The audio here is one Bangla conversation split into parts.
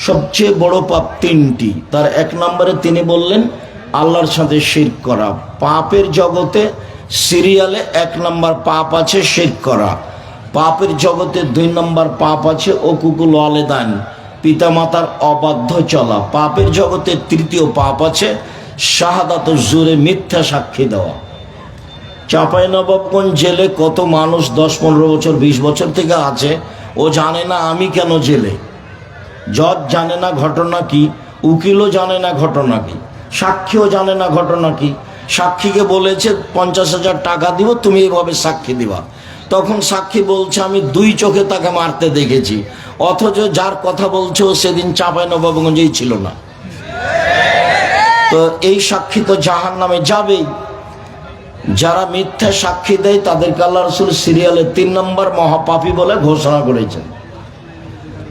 সবচেয়ে বড় পাপ তিনটি। তার এক নম্বরে তিনি বললেন আল্লাহর সাথে শিরক করা। পাপের জগতে সিরিয়ালে এক নম্বর পাপ আছে শিরক করা। পাপের জগতে দুই নম্বর পাপ আছে ওকুকুল ওয়ালিদাইন, পিতামাতার অবাধ্য চলা। পাপের জগতে তৃতীয় পাপ আছে শাহাদাত জুরে, মিথ্যা সাক্ষী দেওয়া। চাঁপাইনবাবগঞ্জ জেলে কত মানুষ 10-15 বছর 20 বছর থেকে আছে, ও জানে না আমি কেন জেলে। জজ জানে না ঘটনা কি, উকিলও জানে না ঘটনা কি, সাক্ষীও জানে না ঘটনা কি। সাক্ষীকে বলেছে 50,000 টাকা দিব, তুমি এইভাবে সাক্ষী দিবা। তখন সাক্ষী বলছে আমি 2 চোখে তাকে মারতে দেখেছি, অথচ যার কথা বলছে ও সেদিন চাঁপাইনবাবগঞ্জেই ছিল না। তো এই সাক্ষী তো জাহান্নামে যাবেই। যারা মিথ্যা সাক্ষী দেয় তাদেরকে আল্লাহ রাসূল সিরিয়ালে 3 নম্বর মহাপাপী বলে ঘোষণা করেছেন।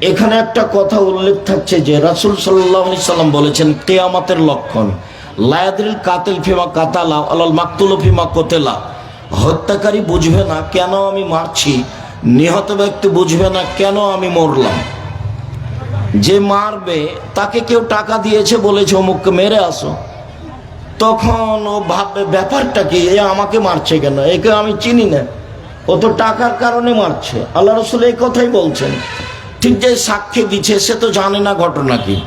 এখানে একটা কথা উল্লেখ থাকছে যে রাসূল সাল্লাল্লাহু আলাইহি সাল্লাম বলেছেন কিয়ামতের লক্ষণ লা ইয়াদরিল কাতিল ফিমা কাতালা আলাল মাকতুলু ফিমা কুতিলা। হত্যাকারী বুঝবে না কেন আমি মারছি, নিহত ব্যক্তি বুঝবে না কেন আমি মরলাম। যে মারবে তাকে কেউ টাকা দিয়েছে, বলেছে অমুককে মেরে আসো, তখন ও ভাববে ব্যাপারটা কি, এ আমাকে মারছে কেন, একে আমি চিনি না, ও তো টাকার কারণে মারছে। আল্লাহ রাসূল এই কথাই বলছেন। ঠিক যে সাক্ষী দিচ্ছে সে তো জানে না ঘটনা কি,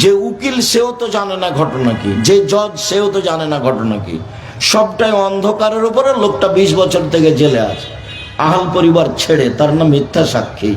যে উকিল সেও তো জানে না ঘটনা কি, যে জজ সেও তো জানে না ঘটনা কি। সবটাই অন্ধকারের উপরে। লোকটা 20 বছর থেকে জেলে আছে, আহাল পরিবার ছেড়ে, তার নাম মিথ্যা সাক্ষী।